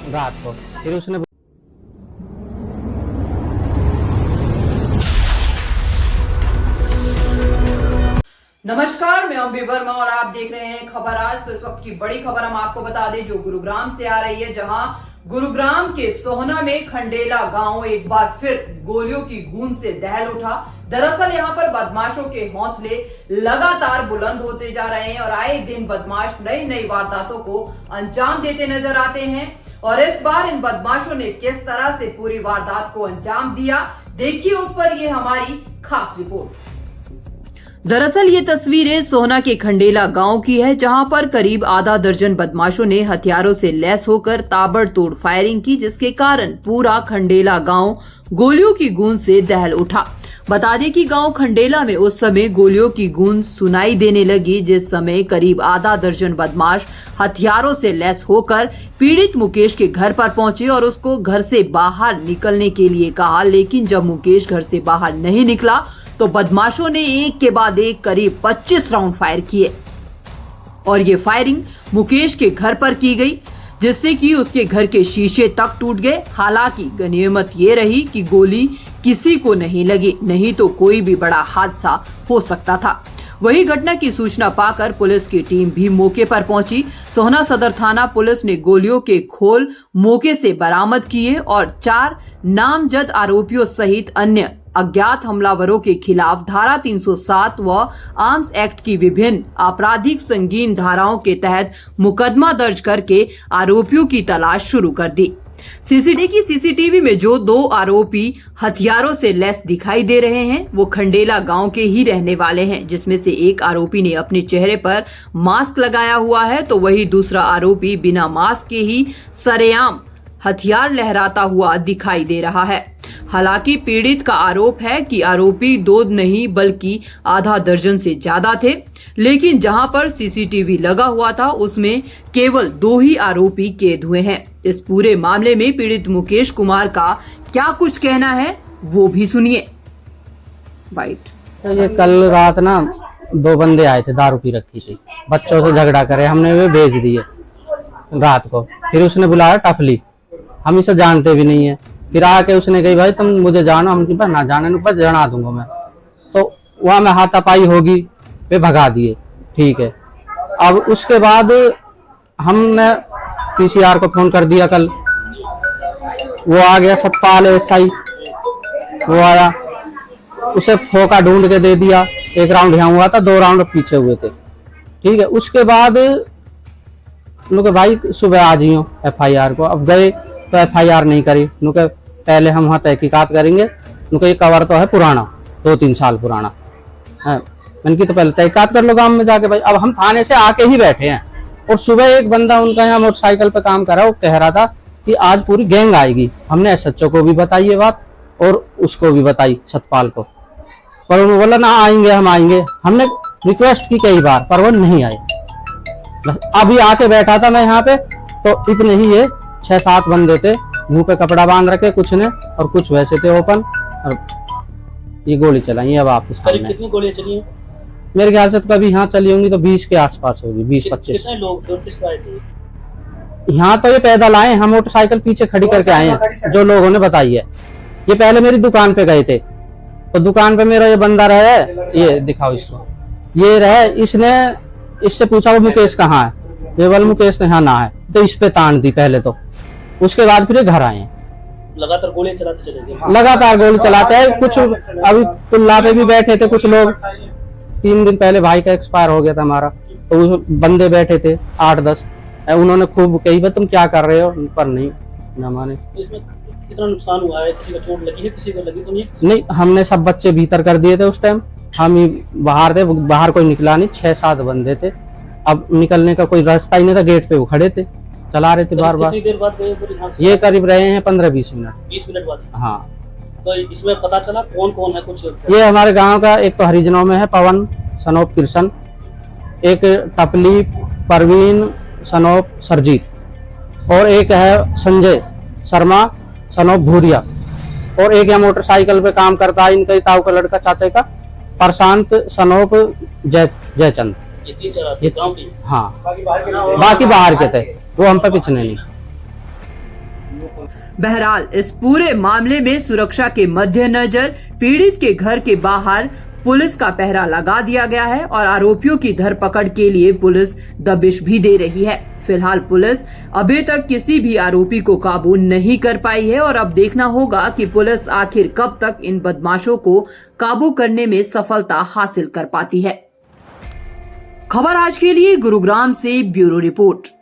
रात को। फिर उसने नमस्कार, मैं अम्बी वर्मा और आप देख रहे हैं खबर आज। तो इस वक्त की बड़ी खबर हम आपको बता दें जो गुरुग्राम से आ रही है, जहां गुरुग्राम के सोहना में खंडेला गांव एक बार फिर गोलियों की गूंज से दहल उठा। दरअसल यहां पर बदमाशों के हौसले लगातार बुलंद होते जा रहे हैं और आए दिन बदमाश नई नई वारदातों को अंजाम देते नजर आते हैं। और इस बार इन बदमाशों ने किस तरह से पूरी वारदात को अंजाम दिया, देखिए उस पर ये हमारी खास रिपोर्ट। दरअसल ये तस्वीरें सोहना के खंडेला गांव की है, जहां पर करीब आधा दर्जन बदमाशों ने हथियारों से लैस होकर ताबड़तोड़ फायरिंग की, जिसके कारण पूरा खंडेला गांव गोलियों की गूंज से दहल उठा। बता दें कि गांव खंडेला में उस समय गोलियों की गूंज सुनाई देने लगी जिस समय करीब आधा दर्जन बदमाश हथियारों से लैस होकर पीड़ित मुकेश के घर पर पहुंचे और उसको घर से बाहर निकलने के लिए कहा। लेकिन जब मुकेश घर से बाहर नहीं निकला तो बदमाशों ने एक के बाद एक करीब 25 राउंड फायर किए और ये फायरिंग मुकेश के घर पर की गई, जिससे कि उसके घर के शीशे तक टूट गए। हालांकि गनीमत ये रही कि गोली किसी को नहीं लगी, नहीं तो कोई भी बड़ा हादसा हो सकता था। वही घटना की सूचना पाकर पुलिस की टीम भी मौके पर पहुंची। सोहना सदर थाना पुलिस ने गोलियों के खोल मौके से बरामद किए और 4 नामजद आरोपियों सहित अन्य अज्ञात हमलावरों के खिलाफ धारा 307 व आर्म्स एक्ट की विभिन्न आपराधिक संगीन धाराओं के तहत मुकदमा दर्ज करके आरोपियों की तलाश शुरू कर दी। सीसीटीवी में जो 2 आरोपी हथियारों से लैस दिखाई दे रहे हैं वो खंडेला गांव के ही रहने वाले हैं, जिसमें से एक आरोपी ने अपने चेहरे पर मास्क लगाया हुआ है तो वही दूसरा आरोपी बिना मास्क के ही सरेआम हथियार लहराता हुआ दिखाई दे रहा है। हालांकि पीड़ित का आरोप है कि आरोपी 2 नहीं बल्कि आधा दर्जन से ज्यादा थे, लेकिन जहां पर सीसीटीवी लगा हुआ था उसमें केवल 2 ही आरोपी कैद हुए हैं। इस पूरे मामले में पीड़ित मुकेश कुमार का क्या कुछ कहना है वो भी सुनिए। बाइट। तो ये कल रात ना 2 बंदे आए थे, दारू पी रखी थी, बच्चों से झगड़ा करे, हमने वे भेज दिए रात को। फिर उसने बुलाया टफली, हम इसे जानते भी नहीं है। फिर आके उसने कही भाई तुम मुझे जानो, हम बस ना जाने बस जना दूंगा मैं। तो वहां में हाथापाई होगी, वे भगा दिए, ठीक है। अब उसके बाद हमने पीसीआर को फोन कर दिया कल, वो आ गया सतपाल एसआई, वो आया, उसे फोका ढूंढ के दे दिया। 1 राउंड यहाँ हुआ था, 2 राउंड पीछे हुए थे, ठीक है। उसके बाद उनके भाई सुबह आ जियो FIR को। अब गए तो FIR नहीं करी, उनके पहले हम वहाँ तहकीकात करेंगे। उनका ये कवर तो है पुराना, 2-3 साल पुराना है। मैंने की तो पहले तहकीकात कर लो गांव में जाके भाई। अब हम थाने से आके ही बैठे हैं और सुबह एक बंदा उनका यहाँ मोटरसाइकिल पे काम कर रहा है, वो कह रहा था कि आज पूरी गैंग आएगी। हमने SHO को भी बताई ये बात और उसको भी बताई सतपाल को, पर उन्होंने बोला ना आएंगे हम आएंगे। हमने रिक्वेस्ट की कई बार पर वो नहीं आए। अभी आके बैठा था मैं यहाँ पे तो इतने ही ये 6-7 बंदे थे, मुंह पे कपड़ा बांध रखे कुछ ने और कुछ वैसे थे ओपन, और ये गोली चलाई है। अब वापस कितनी गोलियां चली हैं? मेरे ख्याल से तो कभी यहाँ चली होंगी तो 20 के आसपास होगी, 20-25। कितने लोग किस आए थे? यहाँ तो ये पैदल आए, हम मोटरसाइकिल पीछे खड़ी करके आए हैं, जो लोगों ने बताई है। ये पहले मेरी दुकान पे गए थे तो दुकान पे मेरा ये बंदा रहा है, ये दिखाओ इसको, ये रहे, इसने इससे पूछा वो मुकेश कहाँ है, ये वाला मुकेश यहाँ ना है, तो इस पे तान दी पहले तो। उसके बाद फिर घर आए हैं, लगातार गोलियां चलाते चले गए। लगातार गोली चलाते हैं। कुछ अभी पुल्ला पे भी बैठे थे कुछ लोग, 3 दिन पहले भाई का एक्सपायर हो गया था हमारा, तो उस बंदे बैठे थे 8-10, उन्होंने खूब कही तुम क्या कर रहे हो, पर नहीं न माने। इसमें कितना नुकसान हुआ है? किसी को चोट लगी है, किसी को लगी तो नहीं? हमने सब बच्चे भीतर कर दिए थे उस टाइम, हम ही बाहर थे, बाहर कोई निकला नहीं। 6-7 बंदे थे, अब निकलने का कोई रास्ता ही नहीं था, गेट पे वो खड़े थे, चला रहे थे बार बार। कितनी देर बाद गए? ये करीब रहे हैं 15-20 मिनट। 20 मिनट बाद? हाँ। तो इसमें पता चला कौन कौन है? कुछ ये हमारे गांव का एक तो हरिजनों में है पवन सनोप कृष्ण, एक टपली परवीन सनोप सरजीत, और एक है संजय शर्मा सनोप भूरिया, और एक यहाँ मोटरसाइकिल पे काम करता है इनका ताऊ का लड़का चाचा का प्रशांत सनोप जयचंद। ये गांव की? हाँ, बाकी बाहर के थे, वो हम पे पीछे नहीं। बहरहाल इस पूरे मामले में सुरक्षा के मद्देनजर पीड़ित के घर के बाहर पुलिस का पहरा लगा दिया गया है और आरोपियों की धरपकड़ के लिए पुलिस दबिश भी दे रही है। फिलहाल पुलिस अभी तक किसी भी आरोपी को काबू नहीं कर पाई है और अब देखना होगा कि पुलिस आखिर कब तक इन बदमाशों को काबू करने में सफलता हासिल कर पाती है। खबर आज के लिए गुरुग्राम से ब्यूरो रिपोर्ट।